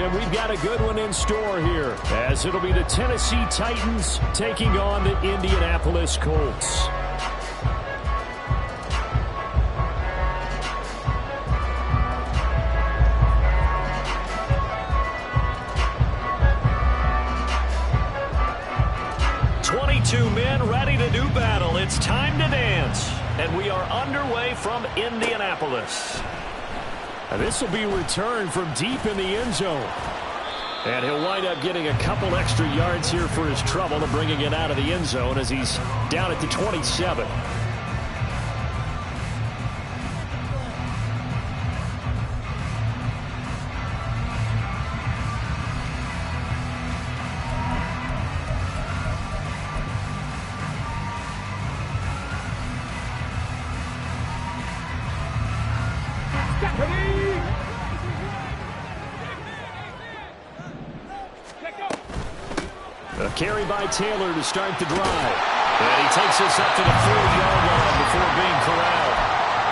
and we've got a good one in store here, as it'll be the Tennessee Titans taking on the Indianapolis Colts. Men ready to do battle. It's time to dance. And we are underway from Indianapolis. And this will be returned from deep in the end zone. And he'll wind up getting a couple extra yards here for his trouble and bringing it out of the end zone as he's down at the 27. A carry by Taylor to start the drive. And he takes us up to the 40-yard line before being corralled.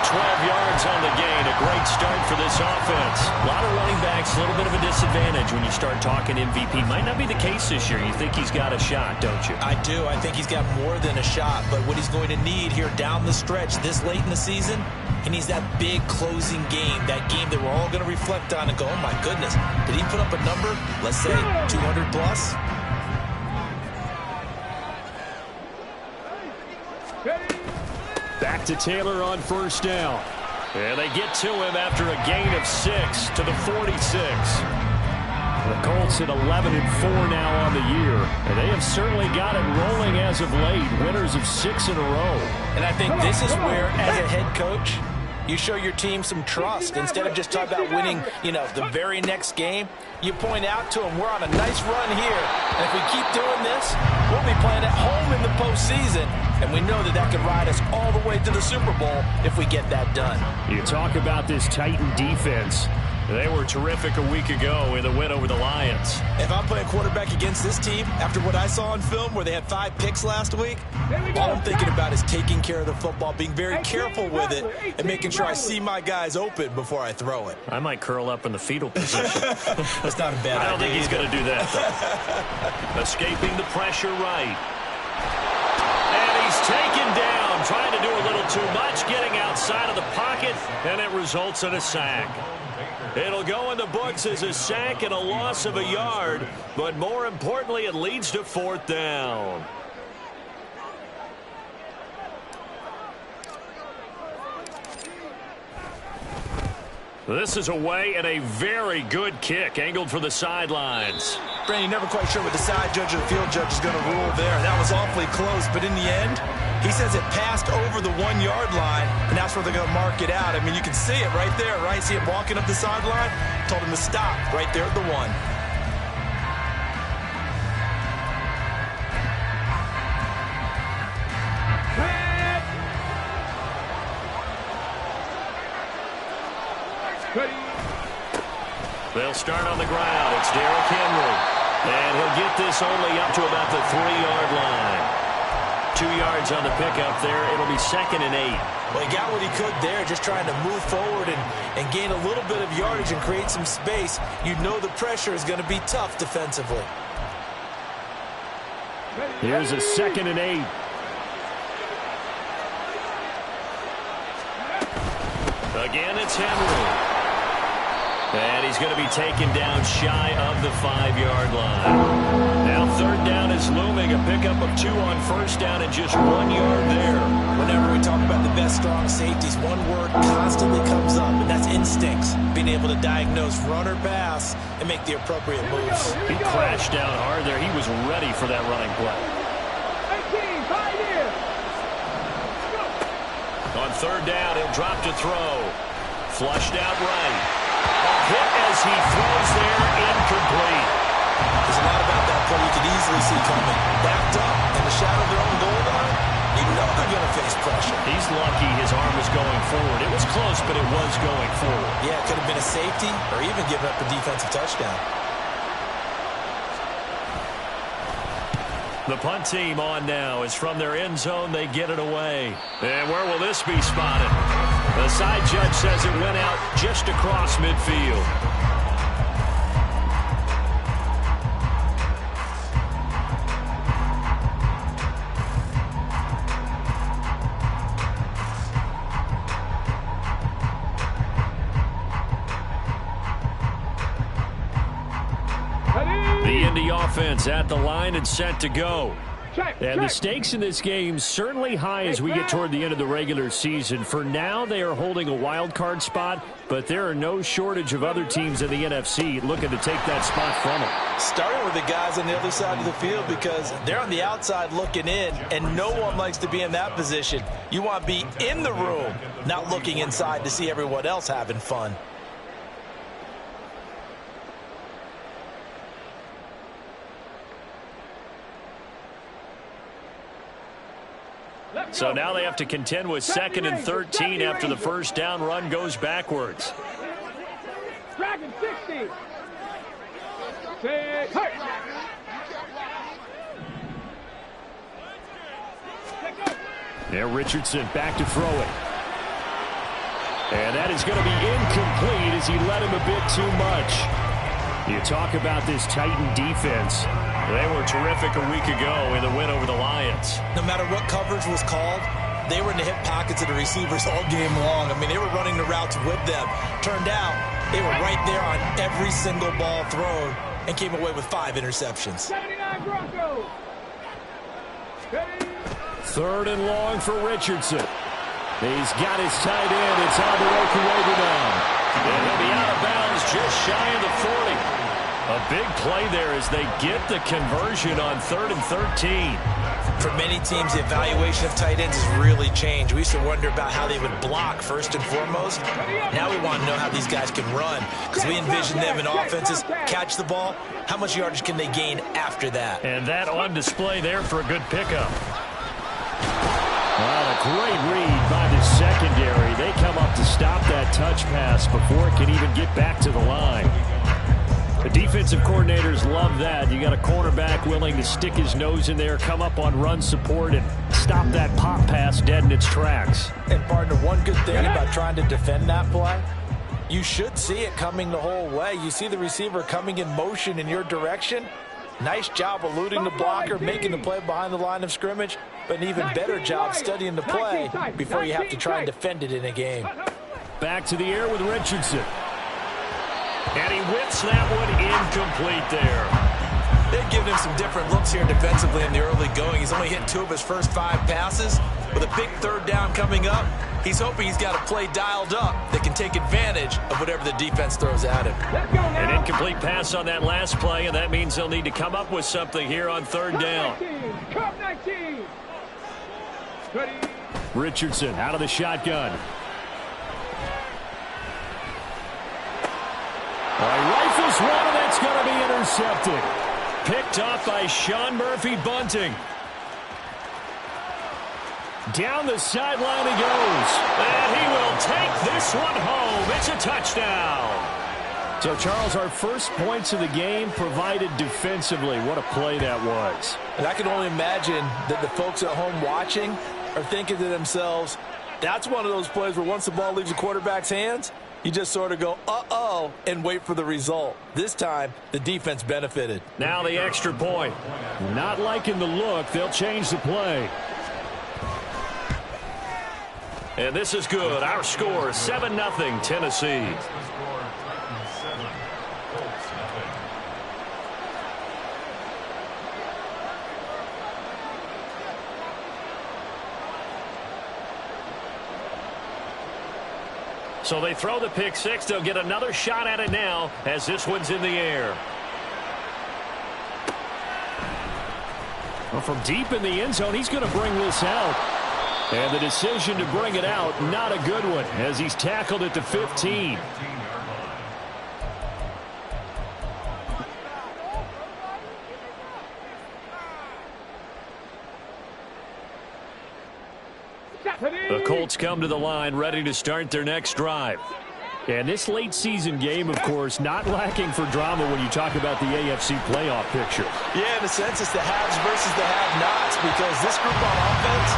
12 yards on the gain. A great start for this offense. A lot of running backs, a little bit of a disadvantage when you start talking MVP. Might not be the case this year. You think he's got a shot, don't you? I do. I think he's got more than a shot. But what he's going to need here down the stretch this late in the season, he needs that big closing game, that game that we're all going to reflect on and go, oh, my goodness, did he put up a number, let's say, 200 plus? Back to Taylor on first down. And they get to him after a gain of 6 to the 46. The Colts at 11-4 now on the year. And they have certainly got it rolling as of late. Winners of 6 in a row. And I think this is where, as a head coach, you show your team some trust. Instead of just talking about winning, the very next game, you point out to them, we're on a nice run here. And if we keep doing this, we'll be playing at home in the postseason. And we know that that could ride us all the way to the Super Bowl if we get that done. You talk about this Titan defense. They were terrific a week ago in the win over the Lions. If I'm playing quarterback against this team, after what I saw on film where they had 5 picks last week, all I'm thinking about is taking care of the football, being very careful with it, and making sure I see my guys open before I throw it. I might curl up in the fetal position. That's not a bad idea. I don't think he's going to do that, though. Escaping the pressure right. And he's taken down, trying to do a little too much, getting outside of the pocket, and it results in a sack. It'll go in the books as a sack and a loss of a yard, but more importantly, it leads to 4th down. This is away and a very good kick, angled for the sidelines. Brandon, you're never quite sure what the side judge or the field judge is going to rule there. That was awfully close, but in the end, he says it passed over the 1-yard line, and that's where they're going to mark it out. I mean, you can see it right there, right? See him walking up the sideline? Told him to stop right there at the 1. They'll start on the ground. It's Derrick Henry. And he'll get this only up to about the 3-yard line. 2 yards on the pickup there. It'll be 2nd and 8. Well, he got what he could there, just trying to move forward and gain a little bit of yardage and create some space. You know the pressure is going to be tough defensively. Here's a 2nd and 8. Again, it's Henry. And he's going to be taken down shy of the 5-yard line. Now 3rd down is looming. A pickup of 2 on 1st down and just 1 yard there. Whenever we talk about the best strong safeties, one word constantly comes up, and that's instincts. Being able to diagnose run or pass and make the appropriate moves. He crashed down hard there. He was ready for that running play. On 3rd down, he'll drop to throw. Flushed out right. Hit as he throws there, incomplete. There's a lot about that play you could easily see coming. Backed up in the shadow of their own goal line, you know they're going to face pressure. He's lucky his arm was going forward. It was close, but it was going forward. Yeah, it could have been a safety or even given up a defensive touchdown. The punt team on now is from their end zone. They get it away. And where will this be spotted? The side judge says it went out just across midfield. The Indy offense at the line and set to go. And the stakes in this game certainly high as we get toward the end of the regular season. For now, they are holding a wild card spot, but there are no shortage of other teams in the NFC looking to take that spot from them. Starting with the guys on the other side of the field because they're on the outside looking in, and no one likes to be in that position. You want to be in the room, not looking inside to see everyone else having fun. So now they have to contend with 2nd and 13 after the first down run goes backwards. Dragon 60. Now Richardson back to throw it. And that is going to be incomplete as he led him a bit too much. You talk about this Titan defense. They were terrific a week ago in the win over the Lions. No matter what coverage was called, they were in the hip pockets of the receivers all game long. I mean, they were running the routes with them. Turned out, they were right there on every single ball thrown and came away with 5 interceptions. 79 Broncos. 3rd and long for Richardson. He's got his tight end. It's Alberto down. And he'll be out of bounds just shy of the 40. A big play there as they get the conversion on 3rd and 13. For many teams, the evaluation of tight ends has really changed. We used to wonder about how they would block first and foremost. Now we want to know how these guys can run because we envision them in offenses catch the ball. How much yardage can they gain after that? And that on display there for a good pickup. Well, a great read by the secondary. They come up to stop that touch pass before it can even get back to the line. The defensive coordinators love that. You got a cornerback willing to stick his nose in there, come up on run support, and stop that pop pass dead in its tracks. And, partner, one good thing about trying to defend that play, you should see it coming the whole way. You see the receiver coming in motion in your direction. Nice job eluding the blocker, making the play behind the line of scrimmage, but an even better job studying the play before you have to try and defend it in a game. Back to the air with Richardson. And he whips that one incomplete there. They've given him some different looks here defensively in the early going. He's only hit 2 of his first 5 passes. With a big 3rd down coming up, he's hoping he's got a play dialed up that can take advantage of whatever the defense throws at him. An incomplete pass on that last play, and that means they'll need to come up with something here on 3rd down. Richardson out of the shotgun. Rifles one, and that's going to be intercepted. Picked off by Sean Murphy Bunting. Down the sideline he goes. And he will take this one home. It's a touchdown. So, Charles, our first points of the game provided defensively. What a play that was. And I can only imagine that the folks at home watching are thinking to themselves, that's one of those plays where once the ball leaves the quarterback's hands, you just sort of go, uh-oh, and wait for the result. This time, the defense benefited. Now the extra point. Not liking the look. They'll change the play. And this is good. Our score, 7-0 Tennessee. So they throw the pick 6. They'll get another shot at it now as this one's in the air. Well, from deep in the end zone, he's going to bring this out. And the decision to bring it out, not a good one, as he's tackled at the 15. The Colts come to the line, ready to start their next drive. And this late season game, of course, not lacking for drama when you talk about the AFC playoff picture. Yeah, in a sense, it's the haves versus the have-nots, because this group on offense,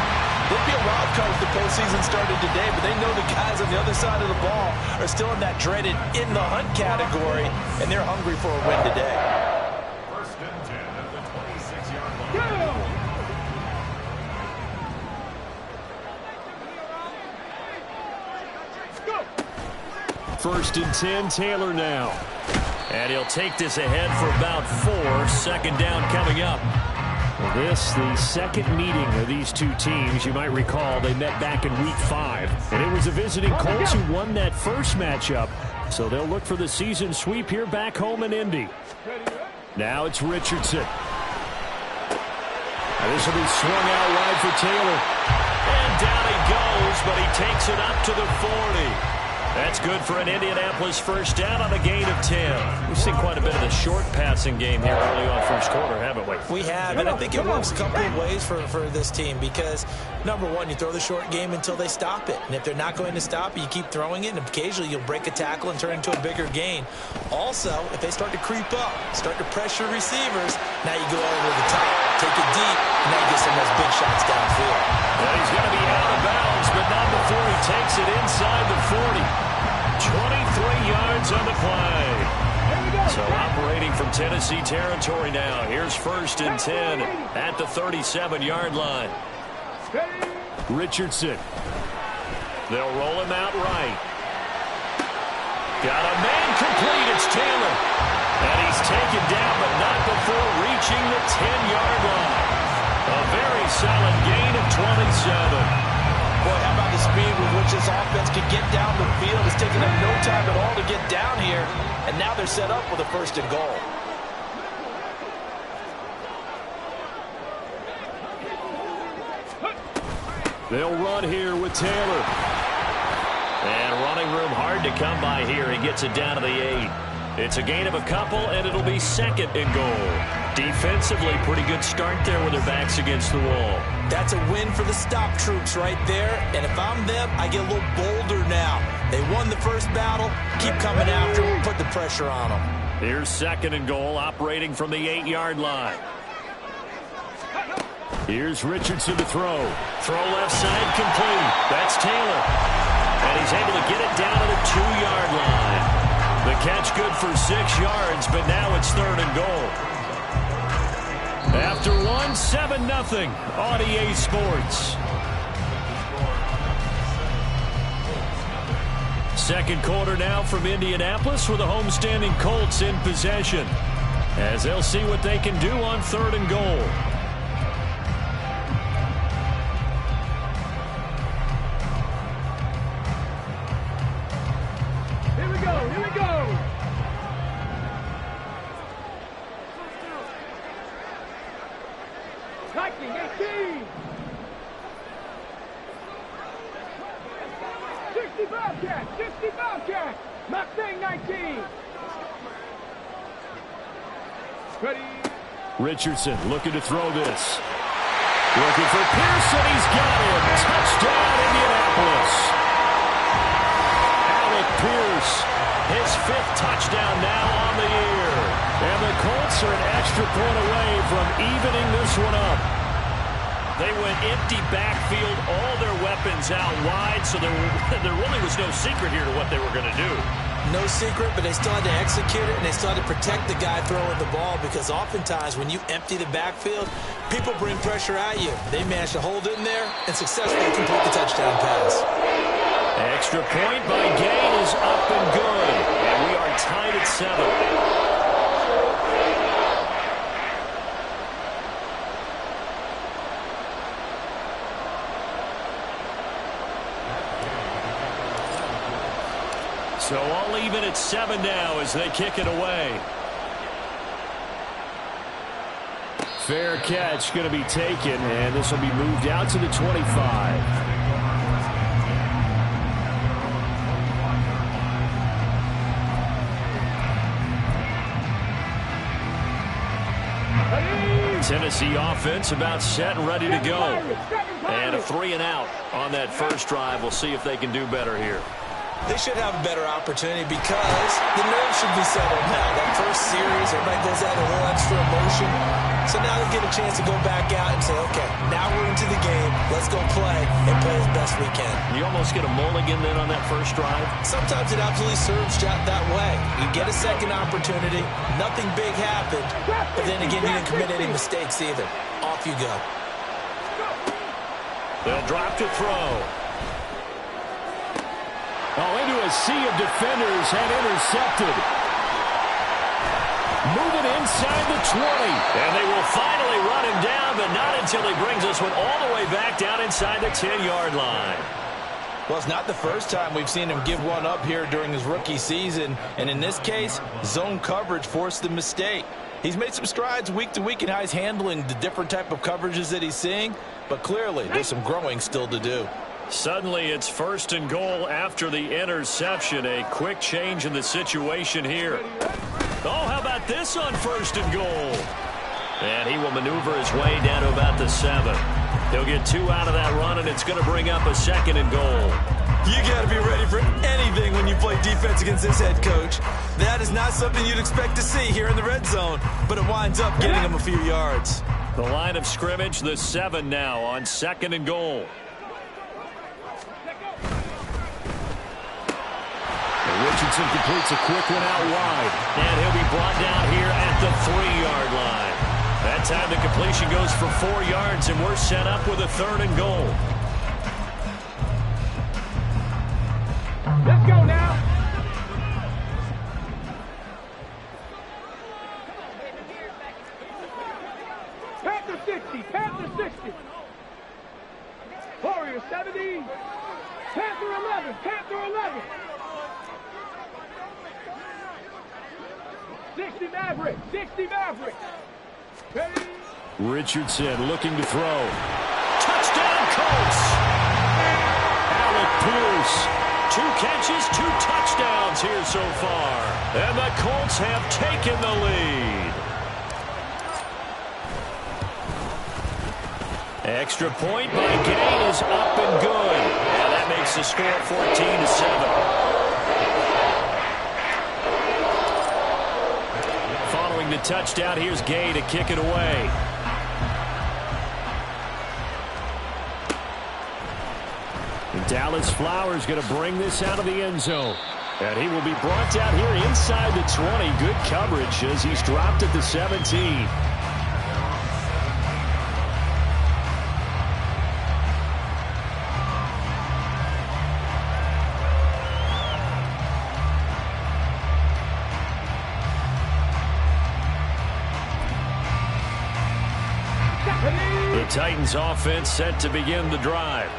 they'd be a wild card if the postseason started today, but they know the guys on the other side of the ball are still in that dreaded in-the-hunt category, and they're hungry for a win today. First and 10 at the 26-yard line. First and 10, Taylor now. And he'll take this ahead for about 4. Second down coming up. Well, this, the second meeting of these two teams. You might recall they met back in Week 5. And it was the visiting Colts who won that first matchup. So they'll look for the season sweep here back home in Indy. Now it's Richardson. Now this will be swung out wide for Taylor. And down he goes, but he takes it up to the 40. That's good for an Indianapolis first down on a gain of 10. We've seen quite a bit of the short passing game here early on first quarter, haven't we? We have, and I think it works a couple of ways for this team because, number one, you throw the short game until they stop it. And if they're not going to stop it, you keep throwing it, and occasionally you'll break a tackle and turn it into a bigger gain. Also, if they start to creep up, start to pressure receivers, now you go over the top, take it deep, and now you get some of those big shots downfield. Well, he's going to be out of bounds, but not before he takes it inside the 40. 23 yards on the play. So operating from Tennessee territory now. Here's 1st and 10 at the 37-yard line. Richardson. They'll roll him out right. Got a man complete. It's Taylor. And he's taken down, but not before reaching the 10-yard line. A very solid gain of 27. Boy, how about the speed with which this offense can get down the field? It's taken them no time at all to get down here, and now they're set up with a 1st and goal. They'll run here with Taylor. And running room hard to come by here. He gets it down to the 8. It's a gain of a couple, and it'll be 2nd and goal. Defensively, pretty good start there with their backs against the wall. That's a win for the stop troops right there. And if I'm them, I get a little bolder now. They won the first battle. Keep coming after them. Put the pressure on them. Here's 2nd and goal, operating from the 8-yard line. Here's Richardson to throw. Throw left side complete. That's Taylor. And he's able to get it down to the 2-yard line. The catch good for 6 yards, but now it's 3rd and goal. After 7-0 on EA Sports. Second quarter now from Indianapolis with the homestanding Colts in possession, as they'll see what they can do on 3rd and goal. Here we go. Viking 18. 60 Bobcat. Mustang 19. Ready. Richardson looking to throw this. Looking for Pearson. He's got him. Touchdown, Indianapolis. Alec Pierce, his 5th touchdown now on the year. And the Colts are an extra point away from evening this one up. They went empty backfield, all their weapons out wide, so there really was no secret here to what they were going to do. No secret, but they still had to execute it, and they still had to protect the guy throwing the ball, because oftentimes when you empty the backfield, people bring pressure at you. They managed to hold in there and successfully complete the touchdown pass. Extra point by Gain is up and good, and we are tied at 7. So all even at 7 now as they kick it away. Fair catch going to be taken, and this will be moved out to the 25. Tennessee offense about set and ready to go. And a 3 and out on that first drive. We'll see if they can do better here. They should have a better opportunity because the nerves should be settled now. That first series, everybody goes out a little extra emotion. So now they get a chance to go back out and say, okay, now we're into the game. Let's go play and play as best we can. You almost get a mulligan then on that first drive? Sometimes it absolutely serves that way. You get a second opportunity. Nothing big happened. But then again, you didn't commit any mistakes either. Off you go. They'll drop to throw. Oh, into a sea of defenders and intercepted. Moving inside the 20. And they will finally run him down, but not until he brings this one all the way back down inside the 10-yard line. Well, it's not the first time we've seen him give one up here during his rookie season. And in this case, zone coverage forced the mistake. He's made some strides week to week in how he's handling the different type of coverages that he's seeing. But clearly, there's some growing still to do. Suddenly, it's first and goal after the interception. A quick change in the situation here. Oh, how about this on first and goal? And he will maneuver his way down to about the 7. He'll get 2 out of that run, and it's going to bring up a second and goal. You got to be ready for anything when you play defense against this head coach. That is not something you'd expect to see here in the red zone, but it winds up getting him a few yards. The line of scrimmage, the 7 now on second and goal. Richardson completes a quick one out wide. And he'll be brought down here at the 3-yard line. That time the completion goes for 4 yards, and we're set up with a third and goal. Let's go now. Panther 60, Panther 60. Warrior 70. Panther 11, Panther 11. 60 Maverick, 60 Maverick. Ready? Richardson looking to throw. Touchdown, Colts! Alec Pierce. 2 catches, 2 touchdowns here so far. And the Colts have taken the lead. Extra point by Gay is up and good. And that makes the score 14-7. Following the touchdown, here's Gay to kick it away. Dallas Flowers going to bring this out of the end zone. And he will be brought down here inside the 20. Good coverage as he's dropped at the 17. The Titans offense set to begin the drive.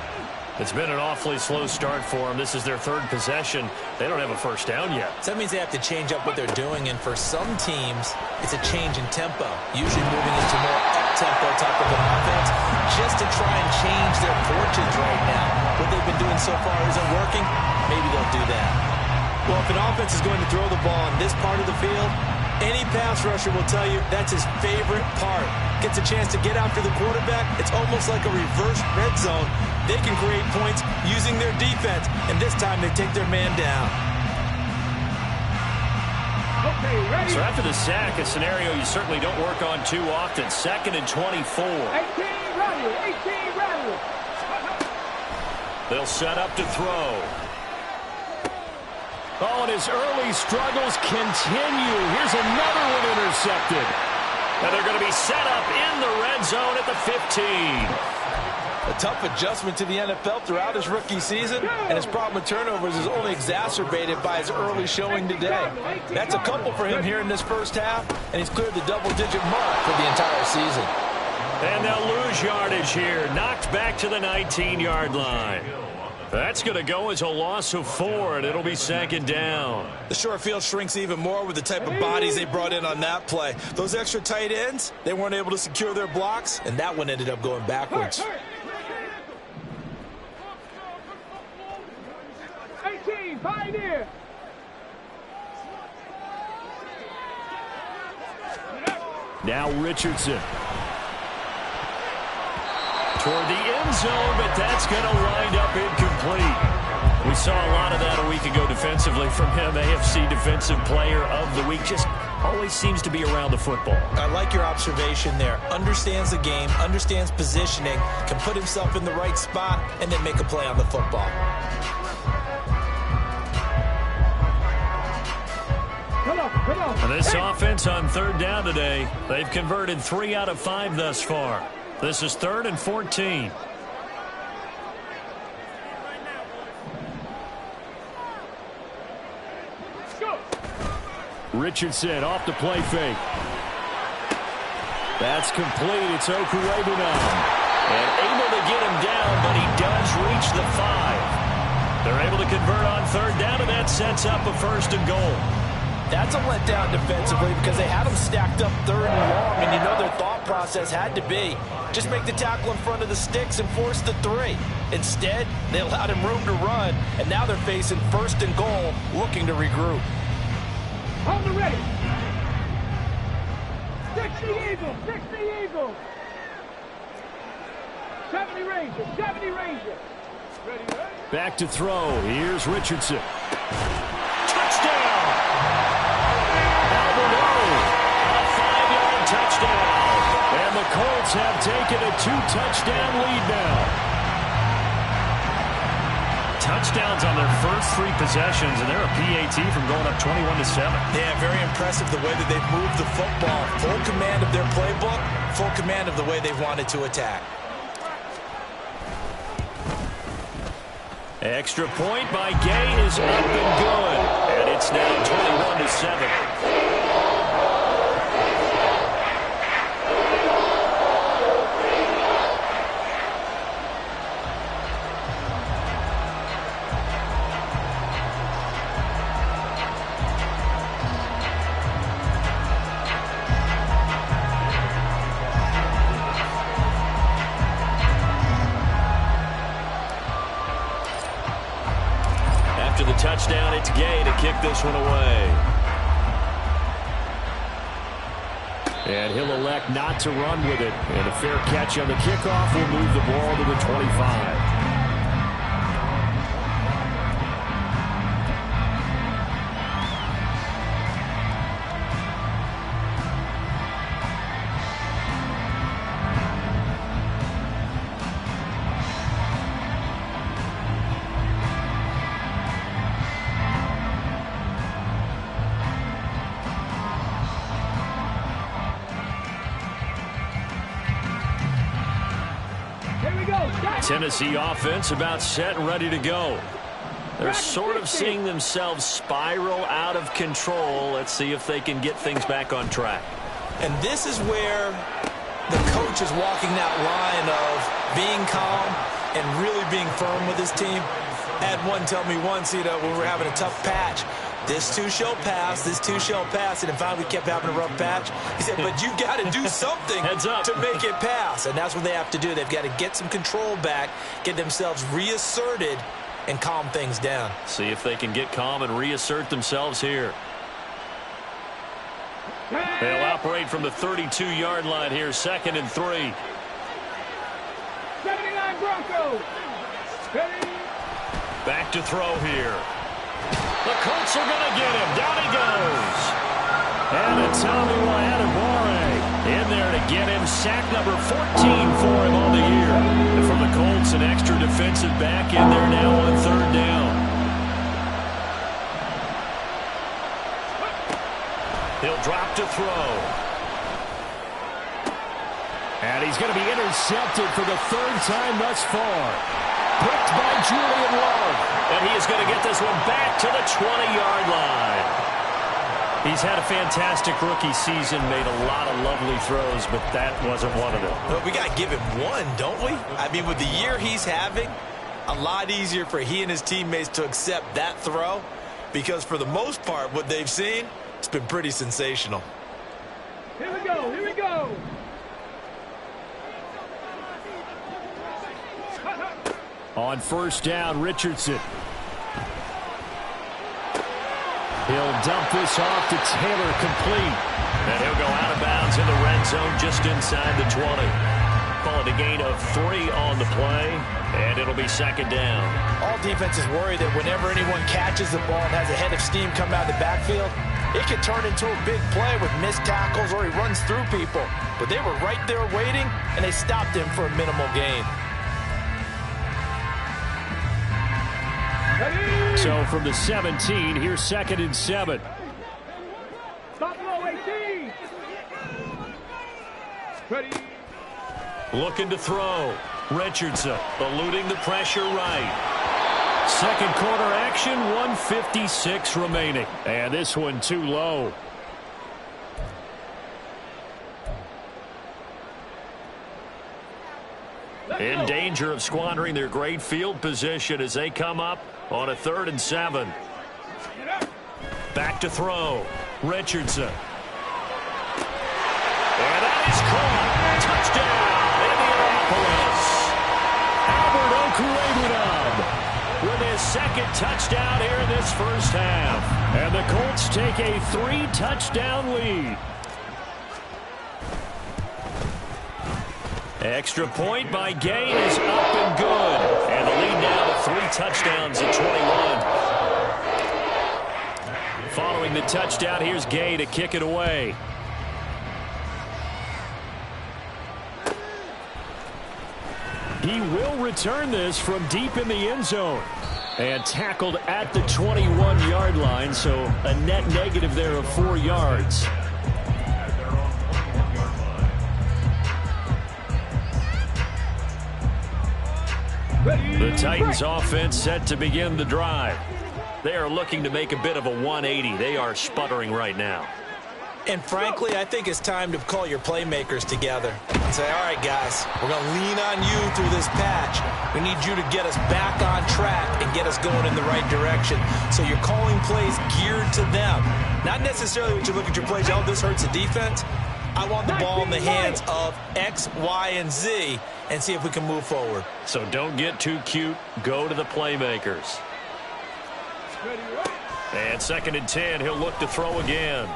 It's been an awfully slow start for them. This is their 3rd possession. They don't have a first down yet. So that means they have to change up what they're doing, and for some teams, it's a change in tempo, usually moving into more up-tempo type of an offense, just to try and change their fortunes right now. What they've been doing so far isn't working. Maybe they'll do that. Well, if an offense is going to throw the ball in this part of the field, any pass rusher will tell you that's his favorite part. Gets a chance to get after the quarterback. It's almost like a reverse red zone. They can create points using their defense, and this time they take their man down. Okay, ready? So after the sack, a scenario you certainly don't work on too often. 2nd and 24. 18 rattle, 18 rattle. They'll set up to throw. Oh, and his early struggles continue. Here's another one intercepted. And they're going to be set up in the red zone at the 15. A tough adjustment to the NFL throughout his rookie season, and his problem with turnovers is only exacerbated by his early showing today. That's a couple for him here in this first half, and he's cleared the double-digit mark for the entire season. And they'll lose yardage here. Knocked back to the 19-yard line. That's going to go as a loss of 4, and it'll be 2nd down. The short field shrinks even more with the type of bodies they brought in on that play. Those extra tight ends, they weren't able to secure their blocks, and that one ended up going backwards. 18, Pioneer. Now Richardson. Toward the end zone, but that's going to wind up incomplete. We saw a lot of that a week ago defensively from him. AFC Defensive Player of the Week. Just always seems to be around the football. I like your observation there. Understands the game, understands positioning, can put himself in the right spot, and then make a play on the football. Come on. This offense on 3rd down today, they've converted 3 out of 5 thus far. This is 3rd and 14. Richardson off the play fake. That's complete. It's Okurebunom. And able to get him down, but he does reach the 5. They're able to convert on third down, and that sets up a 1st and goal. That's a letdown defensively because they had them stacked up 3rd and long, and you know their thought process had to be just make the tackle in front of the sticks and force the 3. Instead, they allowed him room to run, and now they're facing 1st and goal, looking to regroup. On the ready. 60 Eagles, 60 Eagles. 70 Rangers, 70 Rangers. Ready, ready. Back to throw. Here's Richardson. Touchdown! Alvarado, a 5-yard touchdown. And the Colts have taken a 2-touchdown lead now. Touchdowns on their first 3 possessions, and they're a PAT from going up 21-7. Yeah, very impressive the way that they've moved the football. Full command of their playbook, full command of the way they've wanted to attack. Extra point by Gay is up and good. And it's now 21-7. After the touchdown, it's Gay to kick this one away. And he'll elect not to run with it. And a fair catch on the kickoff will move the ball to the 25. Tennessee offense about set and ready to go. They're sort of seeing themselves spiral out of control. Let's see if they can get things back on track. And this is where the coach is walking that line of being calm and really being firm with his team. I had one tell me once, when we were having a tough patch, this too shall pass, this too shall pass, and finally we kept having a rough patch. He said, but you got to do something Heads up. to make it pass, and that's what they have to do. They've got to get some control back, get themselves reasserted, and calm things down. See if they can get calm and reassert themselves here. They'll operate from the 32-yard line here, 2nd and 3. 79 Broncos. Ready. Back to throw here. The Colts are going to get him. Down he goes. And it's Tommy Adebawore in there to get him. Sack number 14 for him on the year. And from the Colts, an extra defensive back in there now on 3rd down. He'll drop to throw. And he's going to be intercepted for the 3rd time thus far. Picked by Julian Love. And he is going to get this one back to the 20-yard line. He's had a fantastic rookie season, made a lot of lovely throws, but that wasn't one of them. Well, we got to give him one, don't we? I mean, with the year he's having, a lot easier for he and his teammates to accept that throw because for the most part, what they've seen, it's been pretty sensational. Here we go, here we go. On 1st down, Richardson. He'll dump this off to Taylor, complete. And he'll go out of bounds in the red zone just inside the 20. Call it a gain of 3 on the play, and it'll be 2nd down. All defenses worry that whenever anyone catches the ball and has a head of steam come out of the backfield, it could turn into a big play with missed tackles or he runs through people. But they were right there waiting, and they stopped him for a minimal gain. So from the 17, here's 2nd and 7. Stop low, 18. Ready. Looking to throw. Richardson eluding the pressure right. Second quarter action, 1:56 remaining. And this one too low. In danger of squandering their great field position as they come up on a 3rd and 7. Back to throw. Richardson. And that is caught. Touchdown, Indianapolis. Albert Okwuegbunam with his second touchdown here in this first half. And the Colts take a 3-touchdown lead. Extra point by Gay is up and good. And the lead now to 3 touchdowns at 21. Following the touchdown, here's Gay to kick it away. He will return this from deep in the end zone. And tackled at the 21-yard line, so a net negative there of 4 yards. The Titans offense set to begin the drive. They are looking to make a bit of a 180. They are sputtering right now. And frankly, I think it's time to call your playmakers together and say, all right, guys, we're going to lean on you through this patch. We need you to get us back on track and get us going in the right direction. So you're calling plays geared to them. Not necessarily when you look at your plays, oh, this hurts the defense. I want the ball in the hands of X, Y, and Z and see if we can move forward. So don't get too cute. Go to the playmakers. And 2nd and 10. He'll look to throw again.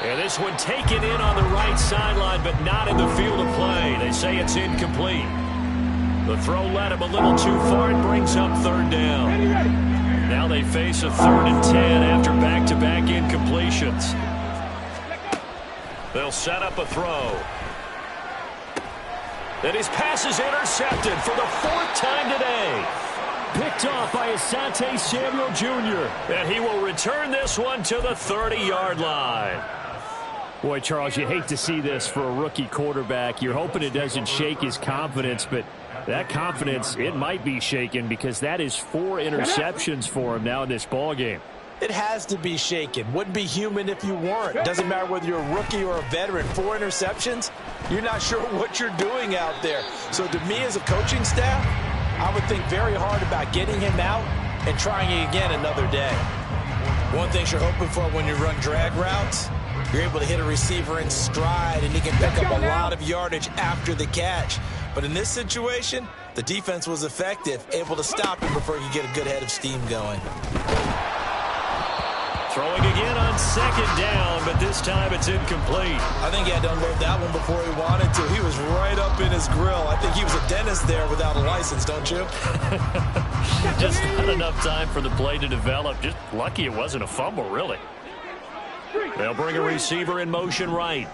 And this one taken in on the right sideline, but not in the field of play. They say it's incomplete. The throw led him a little too far. It brings up 3rd down. Now they face a 3rd and 10 after back-to-back incompletions. They'll set up a throw. And his pass is intercepted for the 4th time today. Picked off by Asante Samuel Jr. And he will return this one to the 30-yard line. Boy, Charles, you hate to see this for a rookie quarterback. You're hoping it doesn't shake his confidence, but that confidence, it might be shaken because that is 4 interceptions for him now in this ballgame. It has to be shaken. Wouldn't be human if you weren't. Doesn't matter whether you're a rookie or a veteran. 4 interceptions, you're not sure what you're doing out there. So to me as a coaching staff, I would think very hard about getting him out and trying it again another day. One thing you're hoping for when you run drag routes, you're able to hit a receiver in stride and he can pick up a lot of yardage after the catch. But in this situation, the defense was effective, able to stop him before he could get a good head of steam going. Throwing again on 2nd down, but this time it's incomplete. I think he had to unload that one before he wanted to. He was right up in his grill. I think he was a dentist there without a license, don't you? Just not enough time for the play to develop. Just lucky it wasn't a fumble, really. They'll bring a receiver in motion right.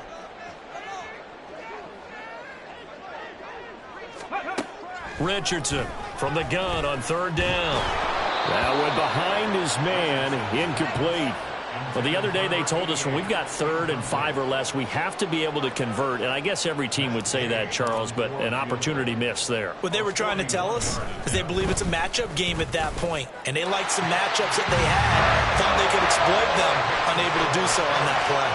Richardson from the gun on 3rd down. That went behind his man, incomplete. Well, the other day they told us when we've got 3rd and 5 or less, we have to be able to convert. And I guess every team would say that, Charles, but an opportunity missed there. What they were trying to tell us is they believe it's a matchup game at that point. And they liked some matchups that they had, thought they could exploit them, unable to do so on that play.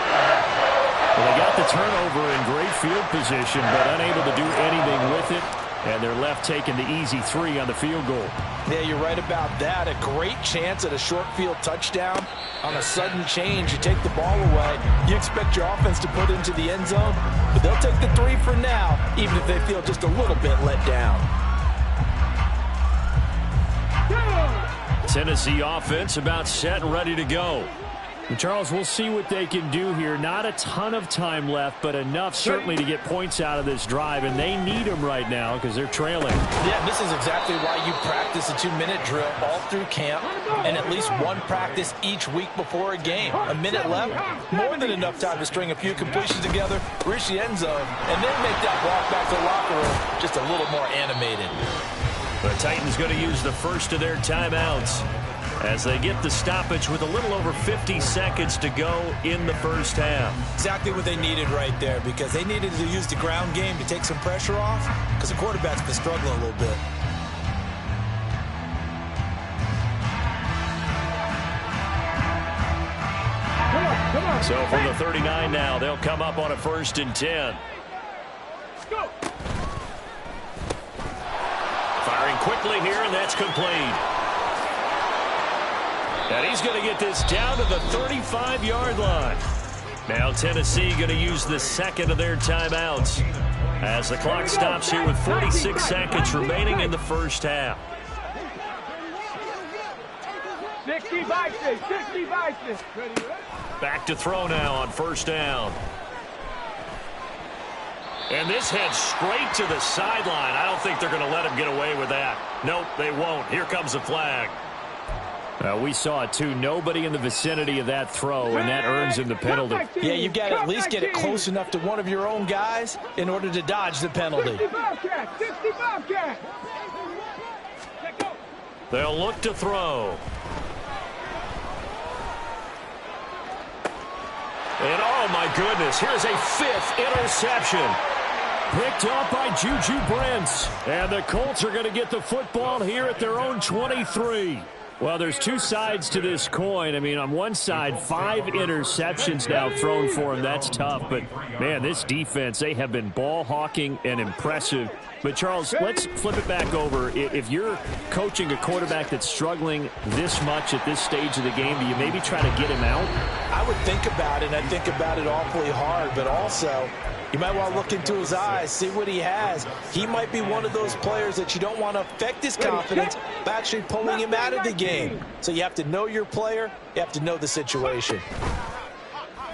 Well, they got the turnover in great field position, but unable to do anything with it. And they're left taking the easy 3 on the field goal. Yeah, you're right about that. A great chance at a short field touchdown. On a sudden change, you take the ball away. You expect your offense to put into the end zone, but they'll take the 3 for now, even if they feel just a little bit let down. Tennessee offense about set and ready to go. And Charles, we'll see what they can do here. Not a ton of time left, but enough certainly to get points out of this drive, and they need them right now because they're trailing. Yeah, this is exactly why you practice a 2-minute drill all through camp and at least one practice each week before a game. A minute left, more than enough time to string a few completions together, reach the end zone, and then make that walk back to the locker room just a little more animated. The Titans going to use the first of their timeouts as they get the stoppage with a little over 50 seconds to go in the first half. Exactly what they needed right there, because they needed to use the ground game to take some pressure off because the quarterback's been struggling a little bit. So from the 39 now, they'll come up on a 1st and 10. Go. Firing quickly here, and that's complete. And he's going to get this down to the 35-yard line. Now Tennessee going to use the second of their timeouts as the clock stops here with 46 seconds remaining in the first half. 60 vices, 60 vices. Back to throw now on 1st down. And this heads straight to the sideline. I don't think they're going to let him get away with that. Nope, they won't. Here comes a flag. We saw it, too. Nobody in the vicinity of that throw, and that earns him the penalty. Yeah, you've got to at least get it close enough to one of your own guys in order to dodge the penalty. 65 cat. They'll look to throw. And, oh, my goodness, here's a 5th interception. Picked up by Juju Brents. And the Colts are going to get the football here at their own 23. Well, there's two sides to this coin. I mean, on one side, 5 interceptions now thrown for him. That's tough. But, man, this defense, they have been ball hawking and impressive. But, Charles, let's flip it back over. If you're coaching a quarterback that's struggling this much at this stage of the game, do you maybe try to get him out? I would think about it, and I think about it awfully hard. But also, you might want to look into his eyes, see what he has. He might be one of those players that you don't want to affect his confidence by actually pulling him out of the game. So you have to know your player. You have to know the situation.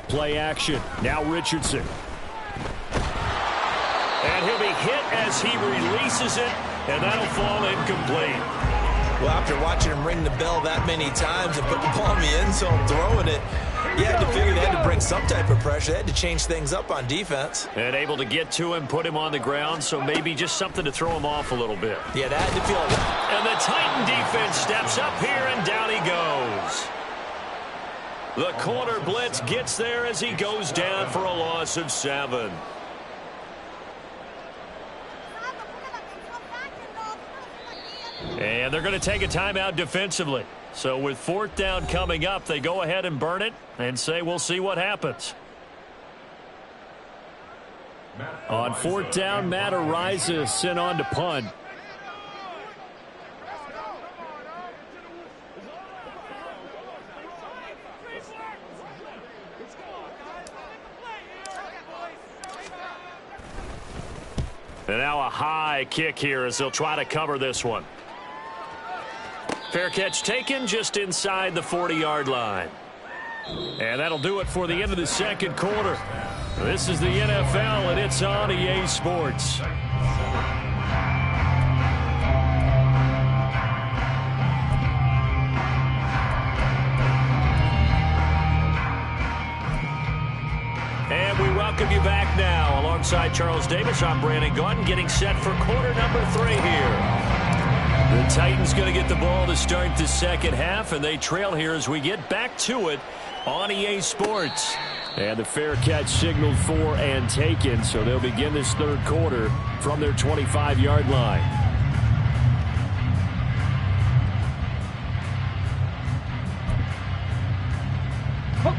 Play action. Now Richardson. And he'll be hit as he releases it, and that'll fall incomplete. Well, after watching him ring the bell that many times and put the ball in the end zone, throwing it, you had to figure they had to bring some type of pressure. They had to change things up on defense. And able to get to him, put him on the ground, so maybe just something to throw him off a little bit. Yeah, that had to feel like that. And the Titan defense steps up here, and down he goes. The corner blitz gets there as he goes down for a loss of 7. And they're going to take a timeout defensively. So with 4th down coming up, they go ahead and burn it and say we'll see what happens. On 4th down, Matt Ariza sent on to punt. And now a high kick here as they'll try to cover this one. Fair catch taken just inside the 40-yard line. And that'll do it for the end of the second quarter. This is the NFL, and it's on EA Sports. And we welcome you back now. Alongside Charles Davis, I'm Brandon Gaudin, getting set for quarter number 3 here. The Titans going to get the ball to start the second half, and they trail here as we get back to it on EA Sports. And the fair catch signaled for and taken, so they'll begin this third quarter from their 25-yard line.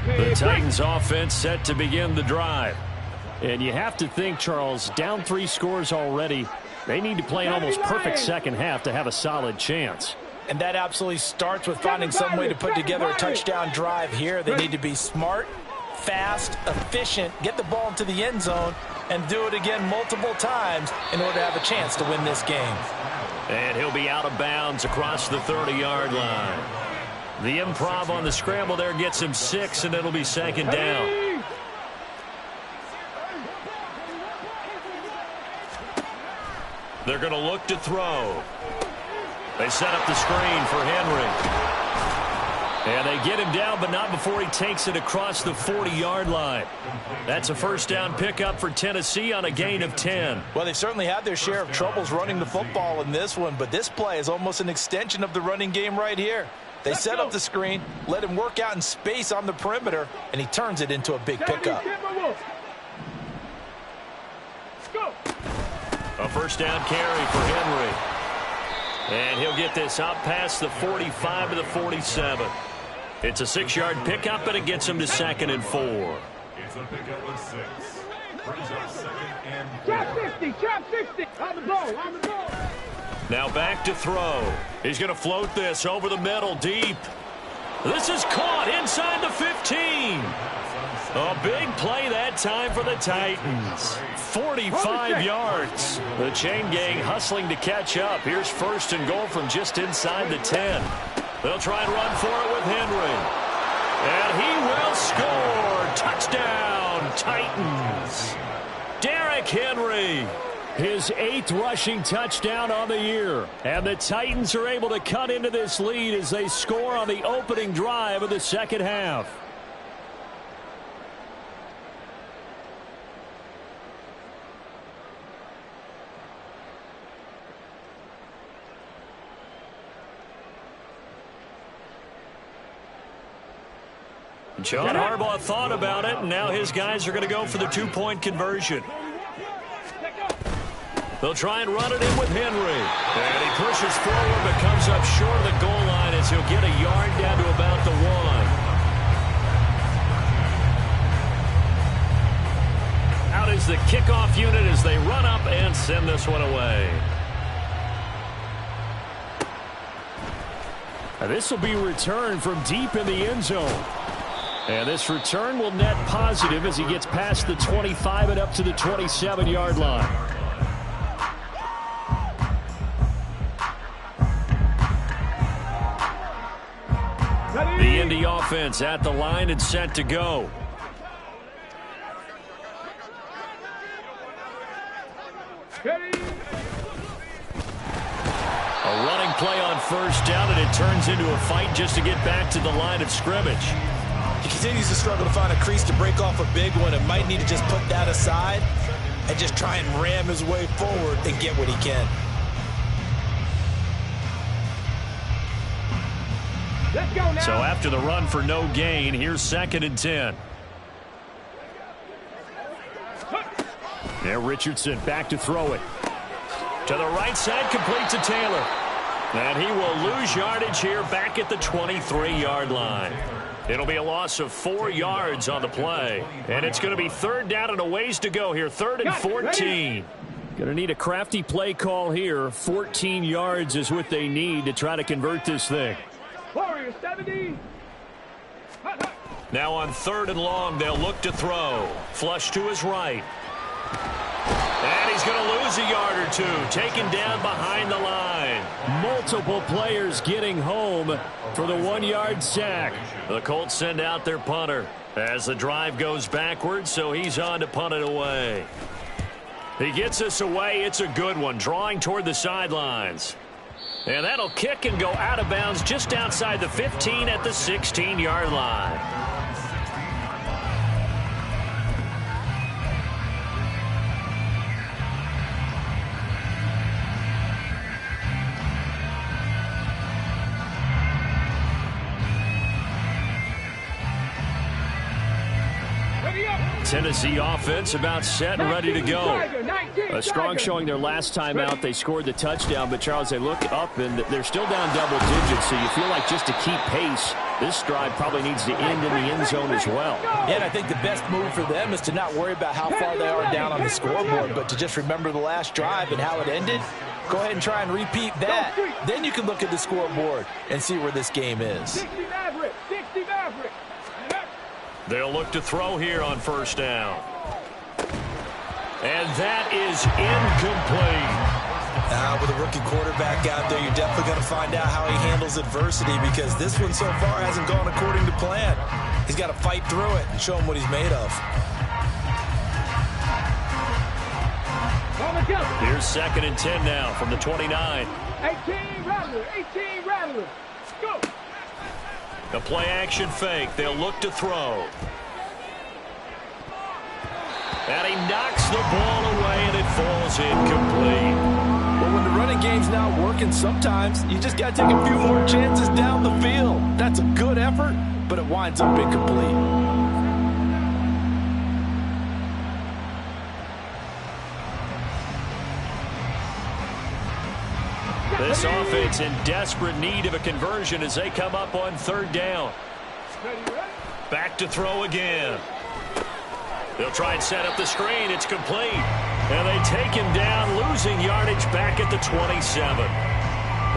The Titans offense set to begin the drive. And you have to think, Charles, down 3 scores already. They need to play an almost perfect second half to have a solid chance. And that absolutely starts with finding some way to put together a touchdown drive here. They need to be smart, fast, efficient, get the ball into the end zone, and do it again multiple times in order to have a chance to win this game. And he'll be out of bounds across the 30-yard line. The improv on the scramble there gets him 6, and it'll be second down. They're going to look to throw. They set up the screen for Henry. And they get him down, but not before he takes it across the 40-yard line. That's a first down pickup for Tennessee on a gain of 10. Well, they've certainly had their share of troubles running the football in this one, but this play is almost an extension of the running game right here. They set up the screen, let him work out in space on the perimeter, and he turns it into a big pickup. A first down carry for Henry. And he'll get this out past the 45 to the 47. It's a 6-yard pickup, and it gets him to 2nd and 4. It's a pickup of 6. Brings up 2nd and 4. Trap 60. On the ball, on the ball. Now back to throw. He's going to float this over the middle, deep. This is caught inside the 15. A big play that time for the Titans. 45 yards. The chain gang hustling to catch up. Here's 1st and goal from just inside the 10. They'll try and run for it with Henry. And he will score. Touchdown, Titans. Derrick Henry. His 8th rushing touchdown on the year. And the Titans are able to cut into this lead as they score on the opening drive of the second half. John Harbaugh thought about it, and now his guys are going to go for the 2-point conversion. They'll try and run it in with Henry. And he pushes forward but comes up short of the goal line as he'll get a yard down to about the 1. Out is the kickoff unit as they run up and send this one away. Now this will be returned from deep in the end zone. And this return will net positive as he gets past the 25 and up to the 27-yard line. The Indy offense at the line and set to go. A running play on 1st down, and it turns into a fight just to get back to the line of scrimmage. He continues to struggle to find a crease to break off a big one and might need to just put that aside and just try and ram his way forward and get what he can. Let's go now. So after the run for no gain, here's 2nd and 10. There, Richardson back to throw it. To the right side, complete to Taylor. And he will lose yardage here back at the 23-yard line. It'll be a loss of 4 yards on the play. And it's going to be 3rd down and a ways to go here. 3rd and 14. Going to need a crafty play call here. 14 yards is what they need to try to convert this thing. Warrior 70. Now on 3rd and long, they'll look to throw. Flush to his right. And he's going to lose a yard or two. Taken down behind the line. Multiple players getting home for the 1-yard sack. The Colts send out their punter as the drive goes backwards, so he's on to punt it away. He gets us away. It's a good one, drawing toward the sidelines. And that'll kick and go out of bounds just outside the 15 at the 16-yard line. Tennessee offense about set and ready to go. A strong showing their last time out. They scored the touchdown, but Charles, they look up and they're still down double digits, so you feel like just to keep pace, this drive probably needs to end in the end zone as well. Yeah, and I think the best move for them is to not worry about how far they are down on the scoreboard, but to just remember the last drive and how it ended. Go ahead and try and repeat that. Then you can look at the scoreboard and see where this game is. 60 Maverick. 60 Maverick. They'll look to throw here on 1st down. And that is incomplete. With a rookie quarterback out there, you're definitely going to find out how he handles adversity, because this one so far hasn't gone according to plan. He's got to fight through it and show him what he's made of. Here's 2nd and 10 now from the 29. 18 Rattler. 18 Rattler. Go. A play-action fake. They'll look to throw. And he knocks the ball away, and it falls incomplete. Well, when the running game's not working, sometimes you just got to take a few more chances down the field. That's a good effort, but it winds up incomplete. This offense in desperate need of a conversion as they come up on 3rd down. Back to throw again. They'll try and set up the screen. It's complete. And they take him down, losing yardage back at the 27.